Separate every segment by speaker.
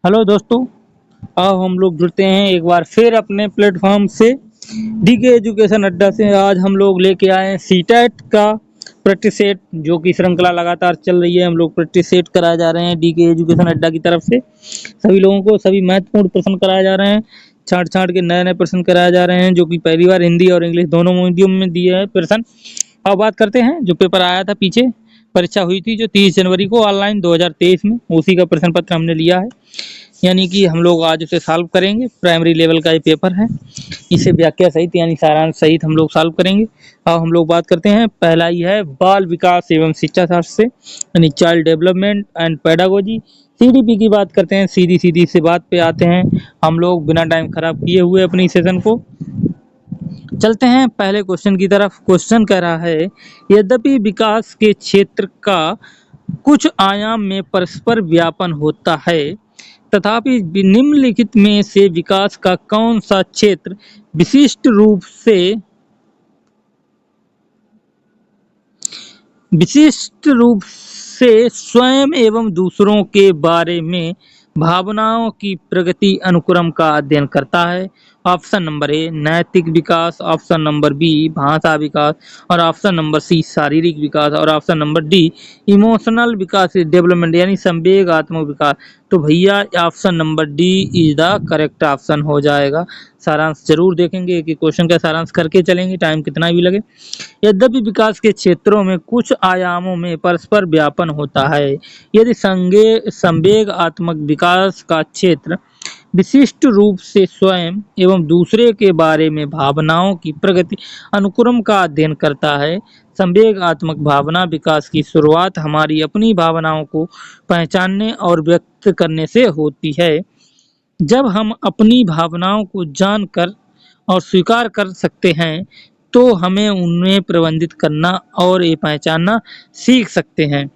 Speaker 1: Hello दोस्तों, आओ हम लोग जुड़ते हैं एक बार फिर अपने प्लेटफॉर्म से डीके एजुकेशन अड्डा से। आज हम लोग लेके आए हैं सीटेट का प्रैक्टिस सेट, जो कि श्रृंखला लगातार चल रही है। हम लोग प्रैक्टिस सेट कराए जा रहे हैं डीके एजुकेशन अड्डा की तरफ से। सभी लोगों को सभी महत्वपूर्ण प्रश्न कराए जा रहे हैं। छांट छांट के नए नए प्रश्न कराए जा रहे हैं, जो कि पहली बार हिंदी और इंग्लिश दोनों मीडियम में दिए हैं प्रश्न। अब बात करते हैं जो पेपर आया था पीछे, परीक्षा हुई थी जो 30 जनवरी को ऑनलाइन 2023 में, उसी का प्रश्न पत्र हमने लिया है। यानी कि हम लोग आज उसे सॉल्व करेंगे। प्राइमरी लेवल का ये पेपर है, इसे व्याख्या सहित यानी सारांश सहित हम लोग सॉल्व करेंगे। अब हम लोग बात करते हैं, पहला ही है बाल विकास एवं शिक्षा शास्त्र से, यानी child development and pedagogy. CDP की बात करते हैं, सीधी सीधी से बात पे आते हैं हम लोग बिना टाइम खराब किए हुए अपनी सेशन को। चलते हैं पहले क्वेश्चन की तरफ। क्वेश्चन कह रहा है, यद्यपि विकास के क्षेत्र का कुछ आयाम में परस्पर व्यापन होता है, तथापि निम्नलिखित में से विकास का कौन सा क्षेत्र विशिष्ट रूप से स्वयं एवं दूसरों के बारे में भावनाओं की प्रगति अनुक्रम का अध्ययन करता है? ऑप्शन नंबर ए नैतिक विकास, ऑप्शन नंबर बी भाषा विकास, और ऑप्शन नंबर सी शारीरिक विकास, और ऑप्शन नंबर डी इमोशनल विकास डेवलपमेंट यानी संवेगात्मक विकास। तो भैया option number D is the correct option हो जाएगा। सारांश जरूर देखेंगे कि क्वेश्चन का सारांश करके चलेंगे, टाइम कितना भी लगे। यद्यपि विकास के क्षेत्रों में कुछ आयामों में परस्पर व्यापन होता है, यदि संवेगात्मक विकास का क्षेत्र विशिष्ट रूप से स्वयं एवं दूसरे के बारे में भावनाओं की प्रगति अनुक्रम का अध्ययन करता है। संवेगात्मक भावना विकास की शुरुआत हमारी अपनी भावनाओं को पहचानने और व्यक्त करने से होती है। जब हम अपनी भावनाओं को जानकर और स्वीकार कर सकते हैं, तो हमें उन्हें प्रबंधित करना और ये पहचानना सीख सकते हैं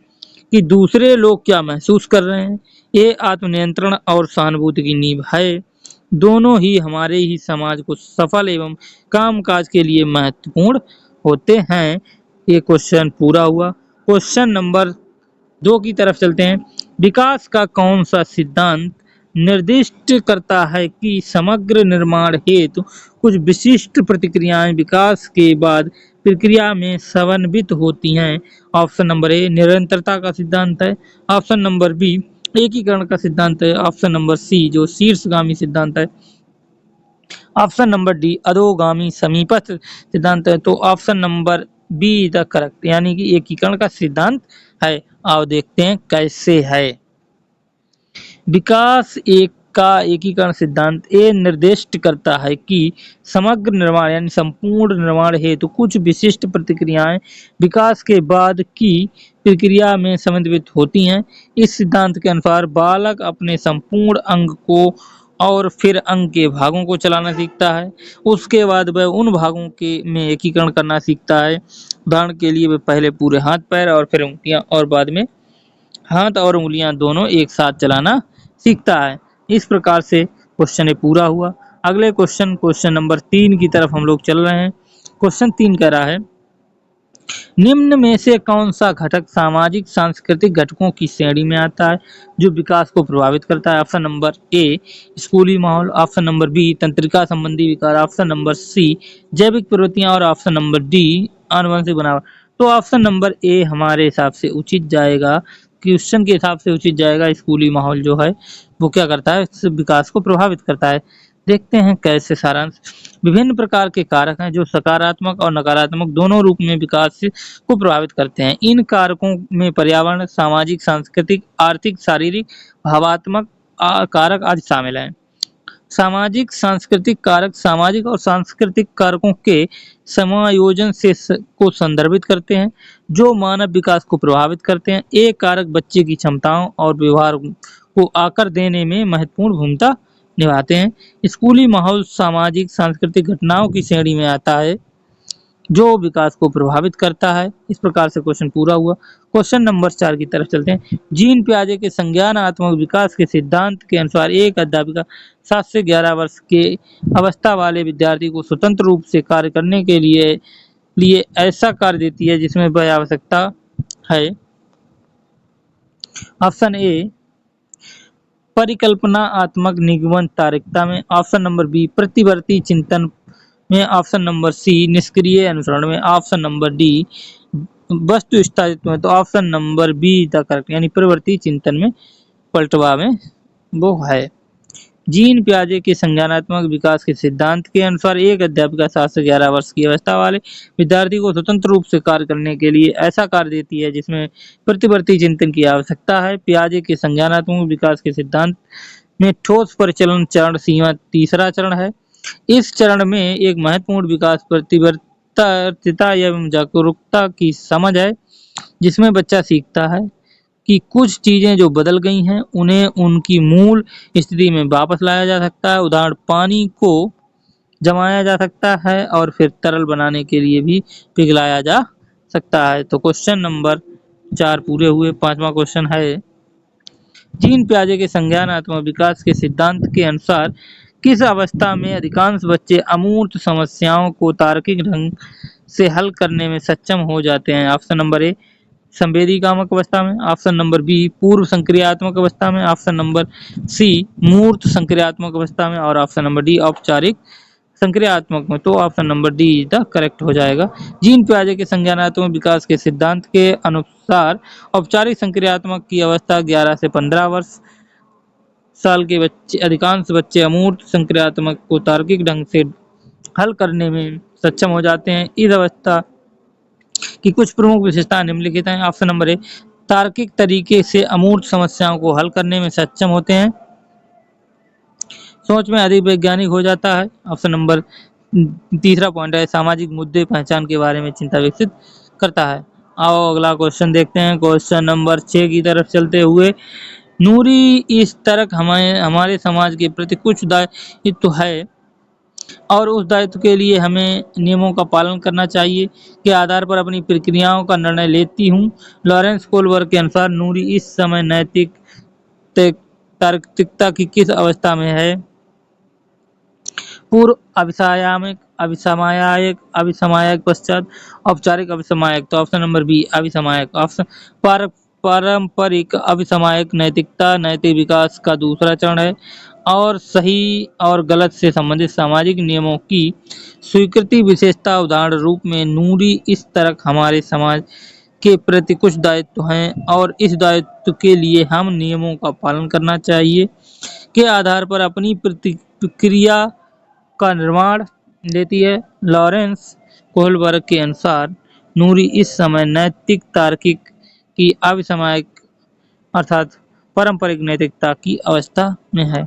Speaker 1: कि दूसरे लोग क्या महसूस कर रहे हैं। ये आत्मनियंत्रण और सहानुभूति की नींव है। दोनों ही हमारे ही समाज को सफल एवं कामकाज के लिए महत्वपूर्ण होते हैं। ये क्वेश्चन पूरा हुआ। क्वेश्चन नंबर 2 की तरफ चलते हैं। विकास का कौन सा सिद्धांत निर्दिष्ट करता है कि समग्र निर्माण हेतु कुछ विशिष्ट प्रतिक्रियाएं विकास के बाद प्रक्रिया में समन्वित होती हैं? ऑप्शन नंबर ए निरंतरता का सिद्धांत है, ऑप्शन नंबर बी एकीकरण का सिद्धांत है, ऑप्शन नंबर सी जो शीर्षगामी सिद्धांत है, ऑप्शन नंबर डी अधोगामी समीपस्थ सिद्धांत है। तो option number be the correct यानी कि एकीकरण का सिद्धांत है। आओ देखते हैं कैसे है। विकास एक का एकीकरण सिद्धांत ये निर्दिष्ट करता है कि समग्र निर्माण यानी संपूर्ण निर्माण हेतु कुछ विशिष्ट प्रतिक्रियाएं विकास के बाद की प्रक्रिया में समन्वित होती हैं। इस सिद्धांत के अनुसार बालक अपने संपूर्ण अंग को और फिर अंग के भागों को चलाना सीखता है। उसके बाद वह उन भागों के में एकीकरण करना सीखता है। उदाहरण के लिए वह पहले पूरे हाथ पैर और फिर उंगलियां और बाद में हाथ और उंगलियां दोनों एक साथ चलाना सीखता है। इस प्रकार से क्वेश्चन ये पूरा हुआ। अगले क्वेश्चन नंबर 3 की तरफ हम लोग चल रहे हैं। क्वेश्चन 3 कह रहा है, निम्न में से कौन सा घटक सामाजिक सांस्कृतिक घटकों की श्रेणी में आता है जो विकास को प्रभावित करता है? ऑप्शन नंबर ए स्कूली माहौल, ऑप्शन नंबर बी तंत्रिका संबंधी विकार, ऑप्शन नंबर सी जैविक प्रवृत्तियां, और ऑप्शन नंबर डी आनुवंशिक बनावट। तो ऑप्शन नंबर ए हमारे हिसाब से उचित जाएगा। क्वेश्चन के हिसाब से उचित जाएगा। स्कूली माहौल जो है वो क्या करता है, इस विकास को प्रभावित करता है। देखते हैं कैसे सारांश। विभिन्न प्रकार के कारक हैं जो सकारात्मक और नकारात्मक दोनों रूप में विकास को प्रभावित करते हैं। इन कारकों में पर्यावरण, सामाजिक, सांस्कृतिक, आर्थिक, शारीरिक, भावात्मक कारक आदि शामिल हैं। सामाजिक सांस्कृतिक कारक सामाजिक और सांस्कृतिक कारकों के समायोजन से को संदर्भित करते हैं जो मानव विकास को प्रभावित करते हैं। एक कारक बच्चे की क्षमताओं और व्यवहार को आकार देने में महत्वपूर्ण भूमिका निभाते हैं। स्कूली माहौल सामाजिक सांस्कृतिक घटनाओं की श्रेणी में आता है जो विकास को प्रभावित करता है। इस प्रकार से क्वेश्चन पूरा हुआ। क्वेश्चन नंबर 4 की तरफ चलते हैं। जीन पियाजे के संज्ञानात्मक विकास के सिद्धांत के अनुसार एक अध्यापिका 7 से 11 वर्ष के अवस्था वाले विद्यार्थी को स्वतंत्र रूप से कार्य करने के लिए ऐसा कार्य देती है जिसमें वह आवश्यकता है। ऑप्शन ए परिकल्पनात्मक निगमन तार्किकता में, ऑप्शन नंबर बी प्रतिवर्ती चिंतन में, ऑप्शन नंबर सी निष्क्रिय अनुसरण में, ऑप्शन नंबर डी वस्तु स्थायित्व में। तो option number be the correct, यानी प्रवृत्ति चिंतन में, पलटवा में वो है। जीन पियाजे के संज्ञानात्मक विकास के सिद्धांत के अनुसार एक अध्यापिका 7 से 11 वर्ष की अवस्था वाले विद्यार्थी को स्वतंत्र रूप से कार्य करने के लिए ऐसा कार्य देती है जिसमें प्रतिवर्ती चिंतन की आवश्यकता है। पियाजे के संज्ञानात्मक विकास के सिद्धांत में ठोस परिचालन चरण सीमा तीसरा चरण है। इस चरण में एक महत्वपूर्ण विकास प्रतिवर्तीता एवं जागरूकता की समझ है, जिसमें बच्चा सीखता है कि कुछ चीजें जो बदल गई हैं उन्हें उनकी मूल स्थिति में वापस लाया जा सकता है। उदाहरण, पानी को जमाया जा सकता है और फिर तरल बनाने के लिए भी पिघलाया जा सकता है। तो क्वेश्चन नंबर 4 पूरे हुए। 5वां क्वेश्चन है, जीन पियाजे के संज्ञानात्मक विकास के सिद्धांत के अनुसार किस अवस्था में अधिकांश बच्चे अमूर्त समस्याओं को तार्किक ढंग से हल करने में सक्षम हो जाते हैं? ऑप्शन नंबर ए संवेदी कामक अवस्था में, ऑप्शन नंबर बी पूर्व संक्रियात्मक अवस्था में, ऑप्शन नंबर सी मूर्त संक्रियात्मक अवस्था में, और ऑप्शन नंबर डी औपचारिक संक्रियात्मक में। तो option number D the correct हो जाएगा। जीन पियाजे के संज्ञानात्मक विकास के सिद्धांत के अनुसार औपचारिक संक्रियात्मक की अवस्था 11 से 15 वर्ष साल के बच्चे, अधिकांश बच्चे अमूर्त संक्रियात्मक को तार्किक ढंग से हल करने में सक्षम हो जाते हैं। इस अवस्था की कुछ प्रमुख विशेषताएं निम्नलिखित हैं। ऑप्शन नंबर ए तार्किक तरीके से अमूर्त समस्याओं को हल करने में सक्षम होते हैं, सोच में अधिक वैज्ञानिक हो जाता है। ऑप्शन नंबर तीसरा पॉइंट है सामाजिक मुद्दे पहचान के बारे में चिंता विकसित करता है। आओ अगला क्वेश्चन देखते हैं। क्वेश्चन नंबर 6 की तरफ चलते हुए, नूरी इस तरह हमारे समाज के प्रति कुछ दायित्व है और उस दायित्व के लिए हमें नियमों का पालन करना चाहिए के आधार पर अपनी प्रक्रियाओं का निर्णय लेती हूँ। लॉरेंस कोलबर्ग के अनुसार नूरी इस समय नैतिक तार्किकता की किस अवस्था में है? पूर्व अभिसामयिक, अभिसमायक, अभिसमायक पश्चात औपचारिक अभिसमायक। तो ऑप्शन नंबर बी अभिसमायक। ऑप्शन पारंपरिक अभिसमायक नैतिकता नैतिक विकास का दूसरा चरण है और सही और गलत से संबंधित सामाजिक नियमों की स्वीकृति विशेषता। उदाहरण रूप में नूरी इस तरह हमारे समाज के प्रति कुछ दायित्व हैं और इस दायित्व के लिए हम नियमों का पालन करना चाहिए के आधार पर अपनी प्रतिक्रिया का निर्माण लेती है। लॉरेंस कोहलबर्ग के अनुसार नूरी इस समय नैतिक तार्किक की अभिसमायक अर्थात पारंपरिक नैतिकता की अवस्था में है।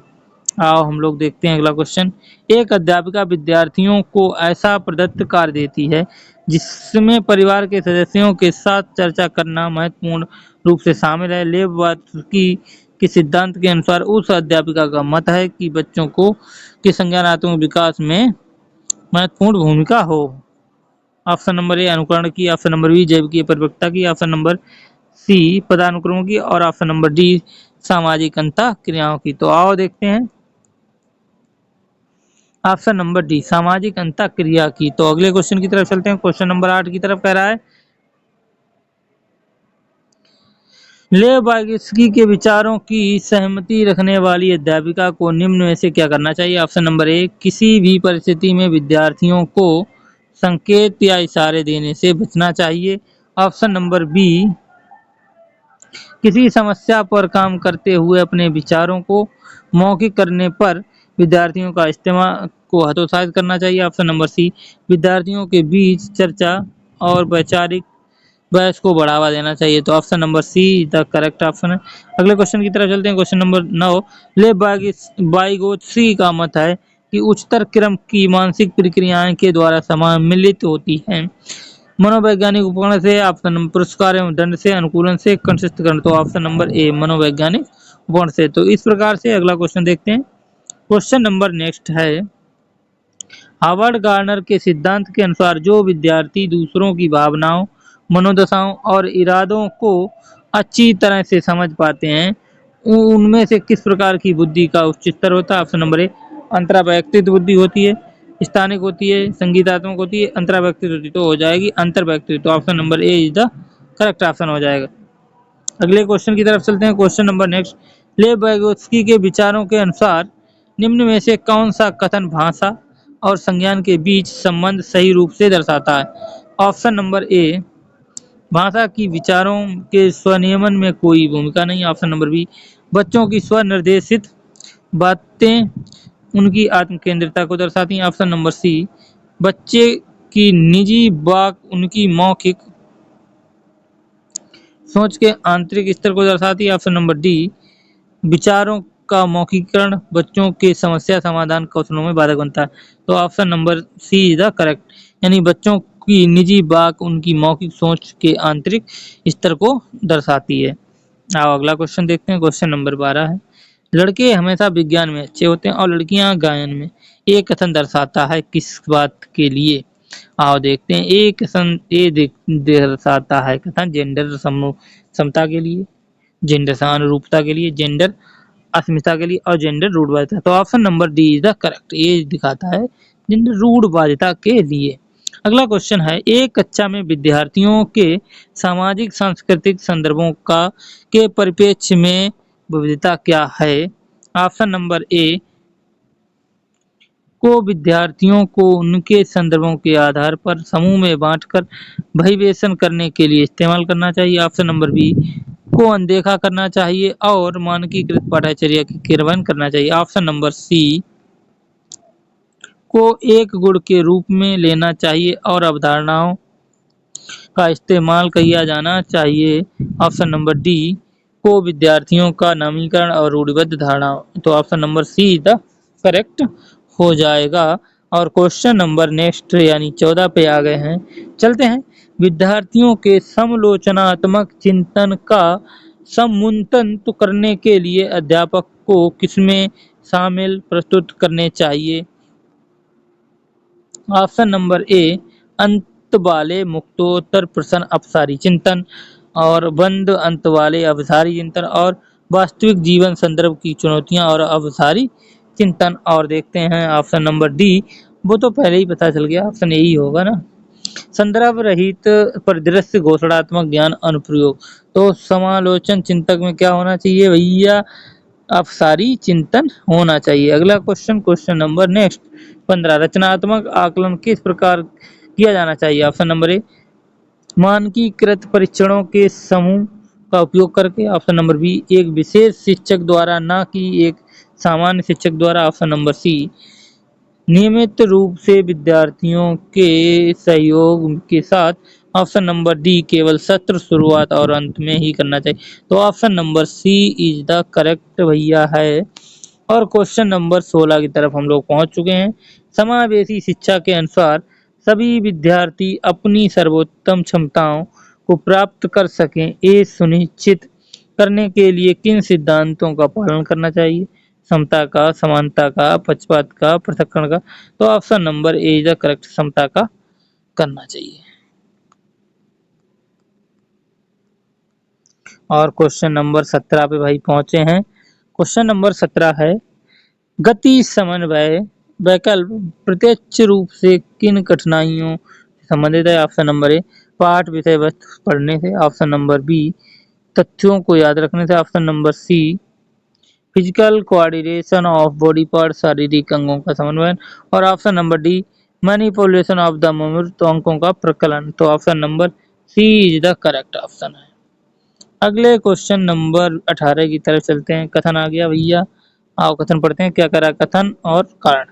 Speaker 1: आओ हम लोग देखते हैं अगला क्वेश्चन। एक अध्यापिका विद्यार्थियों को ऐसा प्रदत्त कार्य देती है जिसमें परिवार के सदस्यों के साथ चर्चा करना महत्वपूर्ण रूप से शामिल है। लेब्वात्स्की के सिद्धांत के अनुसार उस अध्यापिका का मत है कि बच्चों को के संज्ञानात्मक विकास में महत्वपूर्ण भूमिका हो। ऑप्शन नंबर ए अनुकरण की, ऑप्शन नंबर बी जैविकीय परिपक्वता की, ऑप्शन नंबर सी पदानुक्रमों की, और ऑप्शन नंबर डी सामाजिक अंतः क्रियाओं की। तो आओ देखते हैं ऑप्शन नंबर डी सामाजिक अंतः क्रिया की। तो अगले क्वेश्चन की तरफ चलते हैं। क्वेश्चन नंबर 8 की तरफ कह रहा है, लेब्वात्स्की के विचारों की सहमति रखने वाली अध्यापिका को निम्न में से क्या करना चाहिए? ऑप्शन नंबर ए किसी भी परिस्थिति में विद्यार्थियों को संकेत या इशारे देने से बचना चाहिए। ऑप्शन नंबर बी किसी समस्या पर काम करते हुए अपने विचारों को मौखिक करने पर विद्यार्थियों का इस्तेमाल को हतोत्साहित करना चाहिए। ऑप्शन नंबर सी विद्यार्थियों के बीच चर्चा और वैचारिक बहस को बढ़ावा देना चाहिए। तो option number see the correct option है। अगले क्वेश्चन की तरफ चलते हैं। क्वेश्चन नंबर 9, लेब्वात्स्की का मत है कि उच्चतर क्रम की मानसिक प्रक्रियाएं के द्वारा सम्मिलित होती हैं मनोवैज्ञानिक उपकरण से, ऑप्शन नंबर पुरस्कार एवं दंड से, अनुकूलन से, कंठस्थीकरण। तो ऑप्शन नंबर ए मनोवैज्ञानिक उपकरण से। तो इस प्रकार से अगला क्वेश्चन देखते हैं। क्वेश्चन नंबर नेक्स्ट है, हार्वर्ड गार्डनर के सिद्धांत के अनुसार जो विद्यार्थी दूसरों की भावनाओं मनोदशाओं और इरादों को अच्छी तरह से समझ पाते हैं उनमें से किस प्रकार की बुद्धि का उच्च स्तर होता है? ऑप्शन नंबर ए अंतर्वैयक्तिक बुद्धि होती है, स्थानिक होती है, संगीतात्मक होती है, अंतर्वैयक्तिक होती है। तो हो जाएगी अंतर्वैयक्तिक। तो option number A is the correct option हो जाएगा। अगले क्वेश्चन की तरफ चलते हैं। क्वेश्चन नंबर नेक्स्ट, लेव वैगोत्स्की के विचारों के अनुसार निम्न में से कौन सा कथन भाषा और संज्ञान के बीच संबंध सही रूप से दर्शाता है? ऑप्शन नंबर ए, भाषा की विचारों के स्वनियमन में कोई भूमिका नहीं। ऑप्शन नंबर बी, बच्चों की स्वनिर्देशित बातें उनकी आत्म केंद्रिता को दर्शाती हैं। ऑप्शन नंबर सी, बच्चे की निजी वाक उनकी मौखिक सोच के आंतरिक स्तर को दर्शाती है। ऑप्शन नंबर डी, विचारों का मौखिकरण बच्चों के समस्या समाधान कौशलों में बाधक बनता है। तो option number C is the correct, यानी बच्चों की निजी बात उनकी मौखिक सोच के आंतरिक स्तर को दर्शाती है। आओ अगला क्वेश्चन देखते हैं। क्वेश्चन नंबर 12 है, लड़के हमेशा विज्ञान में अच्छे होते हैं और लड़कियां गायन में। ये कथन दर्शाता है किस बात के लिए? आओ देखते हैं। दर्शाता है कथन जेंडर समता के लिए, जेंडर समानुरूपता के लिए, जेंडर अस्मिता के लिए और जेंडर रूढ़वादिता। तो option number D is the correct, ये दिखाता है जेंडर रूढ़वादिता के लिए। अगला क्वेश्चन है, एक कक्षा में विद्यार्थियों के सामाजिक सांस्कृतिक संदर्भों का के परिप्रेक्ष्य में विविधता क्या है? ऑप्शन नंबर ए, को विद्यार्थियों को उनके संदर्भों के आधार पर समूह में बांटकर अभिवेशन करने के लिए इस्तेमाल करना चाहिए। ऑप्शन नंबर बी, को अनदेखा करना चाहिए और मानकीकृत पाठ्यचर्या की क्रियान्वयन करना चाहिए। ऑप्शन नंबर सी, को एक गुण के रूप में लेना चाहिए और अवधारणाओं का इस्तेमाल किया जाना चाहिए। ऑप्शन नंबर डी, को विद्यार्थियों का नामीकरण और रूढ़िबद्ध धारणाओं। तो option number see the correct हो जाएगा। और क्वेश्चन नंबर नेक्स्ट यानी 14 पे आ गए हैं, चलते हैं। विद्यार्थियों के समालोचनात्मक चिंतन का समुन्नत करने के लिए अध्यापक को किसमें शामिल प्रस्तुत करने चाहिए? ऑप्शन नंबर ए, अंत वाले मुक्तोत्तर प्रश्न अपसारी चिंतन और बंद अंत वाले अवधारी चिंतन और वास्तविक जीवन संदर्भ की चुनौतियां और अवधारी चिंतन। और देखते हैं ऑप्शन नंबर डी, वो तो पहले ही पता चल गया, ऑप्शन यही होगा ना, संदर्भ रहित परिदृश्य घोषणात्मक ज्ञान अनुप्रयोग। तो समालोचन चिंतक में क्या होना चाहिए भैया? अपसारी चिंतन होना चाहिए। अगला क्वेश्चन, क्वेश्चन नंबर नेक्स्ट 15, रचनात्मक आकलन किस प्रकार किया जाना चाहिए? ऑप्शन नंबर ए, मानकीकृत परीक्षणों के समूह का उपयोग करके। ऑप्शन नंबर बी, एक विशेष शिक्षक द्वारा न कि एक सामान्य शिक्षक द्वारा। ऑप्शन नंबर सी, नियमित रूप से विद्यार्थियों के सहयोग के साथ। ऑप्शन नंबर डी, केवल सत्र शुरुआत और अंत में ही करना चाहिए। तो option number C is the correct भैया है। और क्वेश्चन नंबर 16 की तरफ हम लोग पहुंच चुके हैं। समावेशी शिक्षा के अनुसार सभी विद्यार्थी अपनी सर्वोत्तम क्षमताओं को प्राप्त कर सकें, ये सुनिश्चित करने के लिए किन सिद्धांतों का पालन करना चाहिए? समता का, समानता का, पक्षपात का, पृथक्करण का। तो option number A is the correct, समता का करना चाहिए। और क्वेश्चन नंबर 17 पे भाई पहुंचे हैं। क्वेश्चन नंबर 17 है, गति समन्वय वैकल्प प्रत्यक्ष रूप से किन कठिनाइयों से संबंधित है? ऑप्शन नंबर ए, पाठ विषय वस्तु पढ़ने से। ऑप्शन नंबर बी, तथ्यों को याद रखने से। Option number C, physical coordination of body part शारीरिक अंगों का समन्वय। और option number D, manipulation of the memory तो अंकों का प्रकलन। तो option number C is the correct option है। अगले क्वेश्चन नंबर 18 की तरफ चलते हैं। कथन आ गया भैया, आओ कथन पढ़ते हैं। क्या करा कथन और कारण?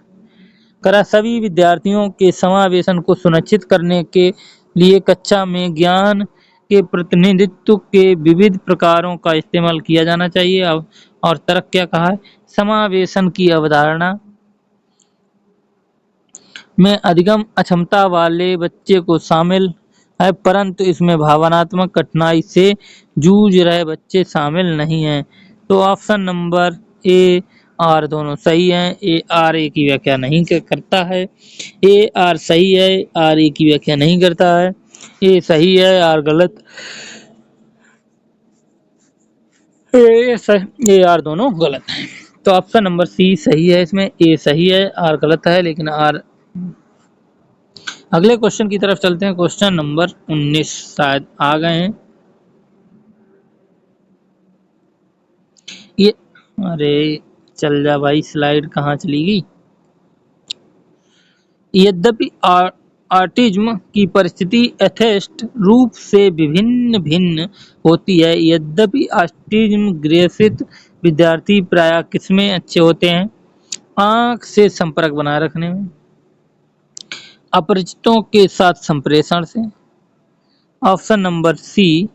Speaker 1: करा सभी विद्यार्थियों के समावेशन को सुनिश्चित करने के लिए कक्षा में ज्ञान के प्रतिनिधित्व के विविध प्रकारों का इस्तेमाल किया जाना चाहिए। और तर्क क्या कहा है? समावेशन की अवधारणा में अधिगम अक्षमता वाले बच्चे को शामिल है, परंतु इसमें भावनात्मक कठिनाई से जूझ रहे बच्चे शामिल नहीं हैं। तो ऑप्शन नंबर ए आर दोनों सही हैं। ए आर ए की व्याख्या नहीं करता है, ए आर सही है, आर ए की व्याख्या नहीं करता है। ए सही है, आर गलत, ए आर दोनों गलत है। तो ऑप्शन नंबर सी सही है, इसमें ए सही है, आर गलत है, लेकिन आर। अगले क्वेश्चन की तरफ चलते हैं। क्वेश्चन नंबर 19 शायद आ गए हैं। ये अरे चल जा भाई, स्लाइड कहाँ चली गई। यद्यपि ऑटिज्म की परिस्थिति यथेष्ट रूप से विभिन्न भिन्न होती है। यद्यपि ऑटिज्म ग्रसित विद्यार्थी प्रायः किसमें अच्छे होते हैं? आंख से संपर्क बनाए रखने में, अपरिचितों के साथ संप्रेषण से, ऑप्शन नंबर सी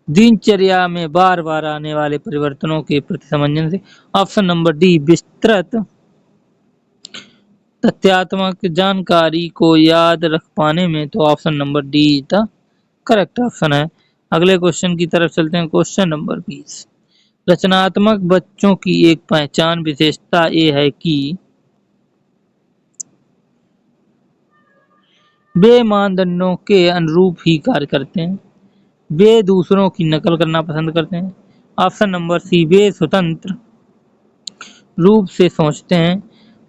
Speaker 1: दिनचर्या में बार बार आने वाले परिवर्तनों के प्रति समंजन से, ऑप्शन नंबर डी विस्तृत तथ्यात्मक जानकारी को याद रख पाने में। तो option number D the correct option है। अगले क्वेश्चन की तरफ चलते हैं। क्वेश्चन नंबर 20, रचनात्मक बच्चों की एक पहचान विशेषता ये है कि वे मानदंडों के अनुरूप ही कार्य करते हैं, वे दूसरों की नकल करना पसंद करते हैं, ऑप्शन नंबर सी वे स्वतंत्र रूप से सोचते हैं,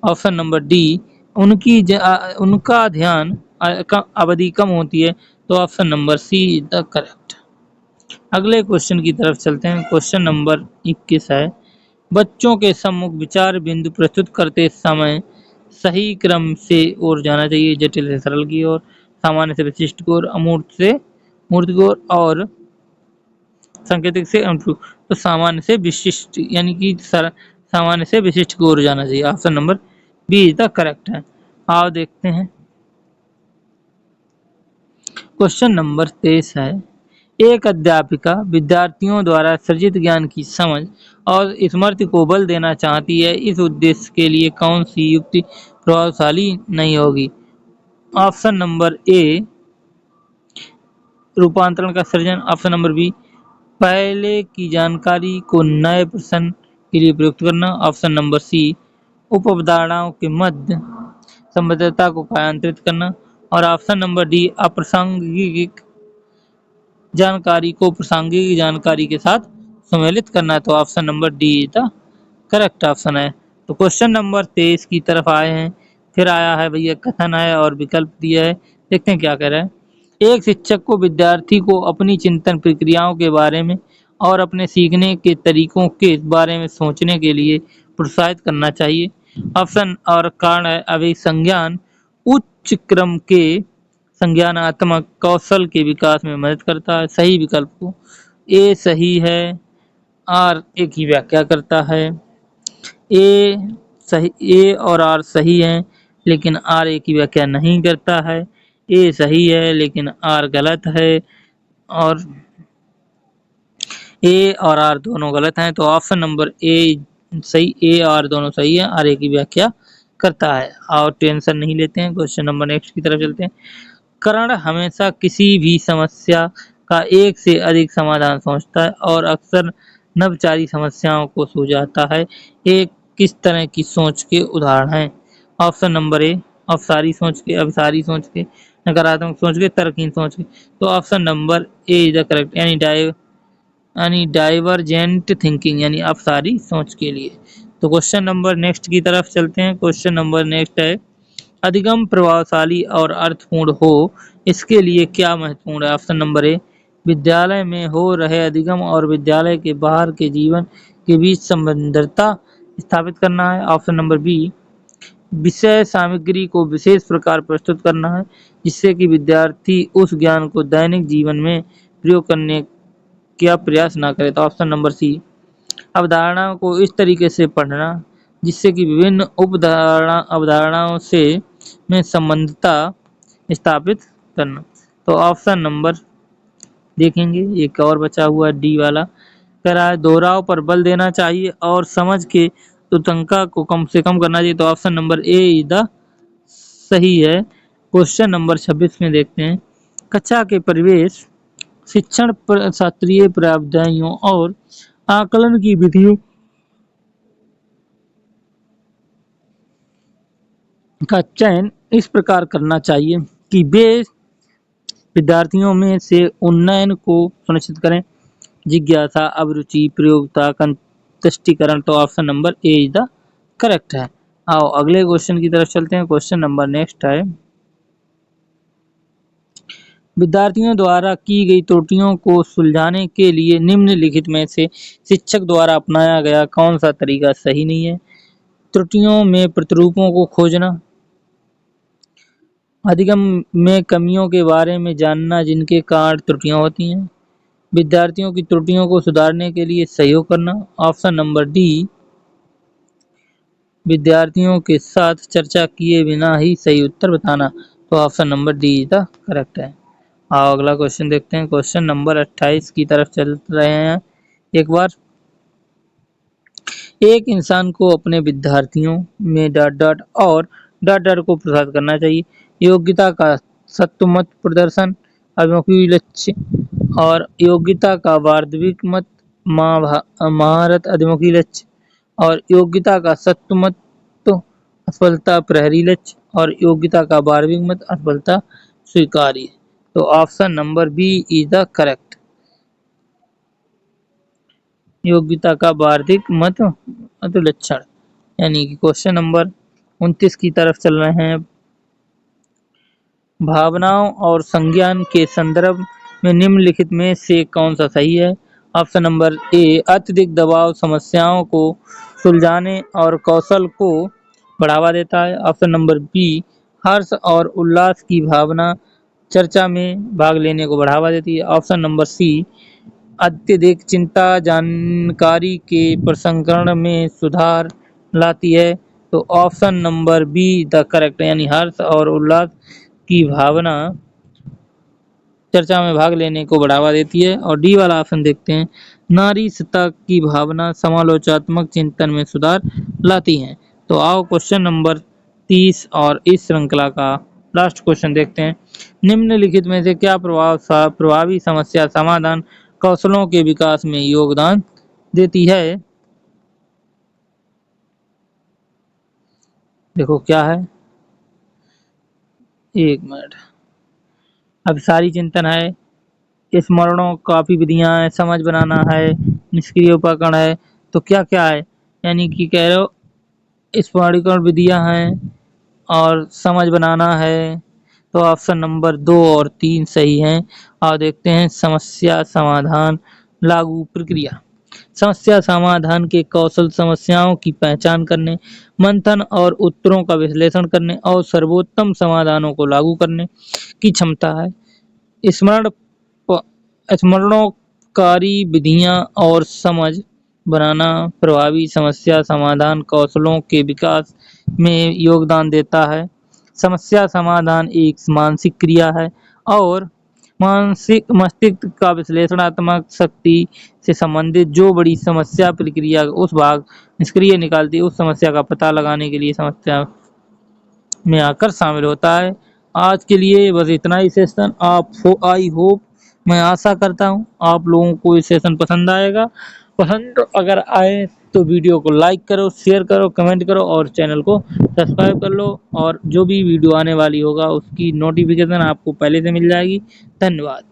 Speaker 1: ऑप्शन नंबर डी उनका ध्यान अवधि कम होती है। तो option number C is the correct. अगले क्वेश्चन की तरफ चलते हैं। क्वेश्चन नंबर 21 है, बच्चों के सम्मुख विचार बिंदु प्रस्तुत करते समय सही क्रम से ओर जाना चाहिए, जटिल से सरल की ओर, सामान्य से विशिष्ट की ओर, अमूर्त से मूर्त की ओर और सांकेतिक से अमूर्त। तो सामान्य से विशिष्ट यानी कि सामान्य से विशिष्ट की ओर जाना चाहिए। Option number B is the correct है। आओ देखते हैं। क्वेश्चन नंबर 23 है, एक अध्यापिका विद्यार्थियों द्वारा सृजित ज्ञान की समझ और स्मृति को बल देना चाहती है, इस उद्देश्य के लिए कौन सी युक्ति प्रभावशाली नहीं होगी? ऑप्शन नंबर ए रूपांतरण का सृजन, ऑप्शन नंबर बी पहले की जानकारी को नए प्रश्न के लिए प्रयुक्त करना, ऑप्शन नंबर सी उप अवधारणाओं के मध्य संबद्धता को कायांतरित करना और ऑप्शन नंबर डी अप्रासंगिक जानकारी को प्रासंगिक जानकारी के साथ सम्मिलित करना है। तो option number D the correct option है। तो क्वेश्चन नंबर 23 की तरफ आए हैं। फिर आया है भैया कथन है और विकल्प दिया है, देखते हैं क्या कह रहा है। एक शिक्षक को विद्यार्थी को अपनी चिंतन प्रक्रियाओं के बारे में और अपने सीखने के तरीकों के बारे में सोचने के लिए प्रोत्साहित करना चाहिए। ऑप्शन और कारण है अभिसंज्ञान उच्च क्रम के संज्ञानात्मक कौशल के विकास में मदद करता है। सही विकल्प को ए सही है, आर ए की व्याख्या करता है। ए सही, ए और आर सही है लेकिन आर ए की व्याख्या नहीं करता है। ए सही है लेकिन आर गलत है और ए और आर दोनों गलत हैं। तो ऑप्शन नंबर ए सही, ए आर दोनों सही है, आर ए की व्याख्या करता है। और टेंशन नहीं लेते हैं। क्वेश्चन नंबर नेक्स्ट की तरफ चलते हैं। कर्ण हमेशा किसी भी समस्या का एक से अधिक समाधान सोचता है और अक्सर नवचारी समस्याओं को सुलझाता है। एक किस तरह की सोच के उदाहरण हैं? ऑप्शन नंबर ए अवसारी सोच के, अभिसारी सोच के, नकारात्मक सोच के, तर्कहीन सोच के। तो option number A is the correct यानी डाइवर्जेंट थिंकिंग यानी अवसारी सोच के लिए। तो क्वेश्चन नंबर नेक्स्ट की तरफ चलते हैं। क्वेश्चन नंबर नेक्स्ट है, अधिगम प्रभावशाली और अर्थपूर्ण हो इसके लिए क्या महत्वपूर्ण है? ऑप्शन नंबर ए विद्यालय में हो रहे अधिगम और विद्यालय के बाहर के जीवन के बीच संबद्धता स्थापित करना है। ऑप्शन नंबर बी विषय सामग्री को विशेष प्रकार प्रस्तुत करना है जिससे कि विद्यार्थी उस ज्ञान को दैनिक जीवन में प्रयोग करने का प्रयास ना करे। तो ऑप्शन नंबर सी अवधारणाओं को इस तरीके से पढ़ना जिससे कि विभिन्न अवधारणाओं से में संबंधता स्थापित करना। तो ऑप्शन नंबर देखेंगे, एक और बचा हुआ डी वाला कह रहा है दोहराव पर बल देना चाहिए और समझ के तुतंका को कम से कम करना चाहिए। तो option number A is the सही है। क्वेश्चन नंबर 26 में देखते हैं, कक्षा के परिवेश शिक्षण शास्त्रीय प्रावधानियों और आकलन की विधियों का चयन इस प्रकार करना चाहिए कि वे विद्यार्थियों में से उन्नयन को सुनिश्चित करें। जिज्ञासा, अभिरुचि, प्रयोगता, कंटेस्टीकरण। तो option number A is the correct है। आओ अगले क्वेश्चन की तरफ चलते हैं। क्वेश्चन नंबर नेक्स्ट है, विद्यार्थियों द्वारा की गई त्रुटियों को सुलझाने के लिए निम्नलिखित में से शिक्षक द्वारा अपनाया गया कौन सा तरीका सही नहीं है? त्रुटियों में प्रतिरूपों को खोजना, अधिगम में कमियों के बारे में जानना जिनके कारण त्रुटियां होती हैं, विद्यार्थियों की त्रुटियों को सुधारने के लिए सहयोग करना। ऑप्शन नंबर डी, विद्यार्थियों के साथ चर्चा किए बिना ही सही उत्तर बताना। तो option number D is the correct है। आओ अगला क्वेश्चन देखते हैं। क्वेश्चन नंबर 28 की तरफ चल रहे हैं एक बार। एक इंसान को अपने विद्यार्थियों में डॉट डॉट और डॉट डॉट को प्रसारित करना चाहिए। योग्यता का सत्वमत प्रदर्शन, अभिमुखी लक्ष्य और योग्यता का वार्षिक मत, महारत अधिमुखी लक्ष्य और योग्यता का सत्वमत असफलता प्रहरी लक्ष्य और योग्यता का वार्षिक मत असफलता स्वीकार्य। तो option number B is the correct. योग्यता का वार्षिक मत लक्षण, यानी कि क्वेश्चन नंबर 29 की तरफ चल रहे हैं। भावनाओं और संज्ञान के संदर्भ में निम्नलिखित में से कौन सा सही है? ऑप्शन नंबर ए, अत्यधिक दबाव समस्याओं को सुलझाने और कौशल को बढ़ावा देता है। ऑप्शन नंबर बी, हर्ष और उल्लास की भावना चर्चा में भाग लेने को बढ़ावा देती है। ऑप्शन नंबर सी, अत्यधिक चिंता जानकारी के प्रसंस्करण में सुधार लाती है। तो option number be the correct, यानी हर्ष और उल्लास की भावना चर्चा में भाग लेने को बढ़ावा देती है। और डी वाला ऑप्शन देखते हैं, नारी सत्ता की भावना समालोचनात्मक चिंतन में सुधार लाती है। तो आओ क्वेश्चन नंबर 30 और इस श्रृंखला का लास्ट क्वेश्चन देखते हैं। निम्नलिखित में से क्या प्रभावी समस्या समाधान कौशलों के विकास में योगदान देती है? देखो क्या है, एक मिनट। अभिसारी चिंतन है, स्मरणों काफी विधियां है, समझ बनाना है, निष्क्रिय उपकरण है। तो क्या क्या है, यानी कि कह रहे हो स्मरणीकरण विधियां हैं और समझ बनाना है। तो ऑप्शन नंबर 2 और 3 सही हैं। और देखते हैं समस्या समाधान लागू प्रक्रिया। समस्या समाधान के कौशल समस्याओं की पहचान करने, मंथन और उत्तरों का विश्लेषण करने और सर्वोत्तम समाधानों को लागू करने की क्षमता है। स्मरण स्मरणोत्कारी विधियां और समझ बनाना प्रभावी समस्या समाधान कौशलों के विकास में योगदान देता है। समस्या समाधान एक मानसिक क्रिया है और मानसिक मस्तिष्क का विश्लेषणात्मक शक्ति से संबंधित जो बड़ी समस्या प्रक्रिया उस भाग निष्क्रिय निकालती है, उस समस्या का पता लगाने के लिए समस्या में आकर शामिल होता है। आज के लिए बस इतना ही सेशन। आई होप, मैं आशा करता हूँ आप लोगों को ये सेशन पसंद आएगा। पसंद अगर आए तो वीडियो को लाइक करो, शेयर करो, कमेंट करो और चैनल को सब्सक्राइब कर लो। और जो भी वीडियो आने वाली होगा उसकी नोटिफिकेशन आपको पहले से मिल जाएगी। धन्यवाद।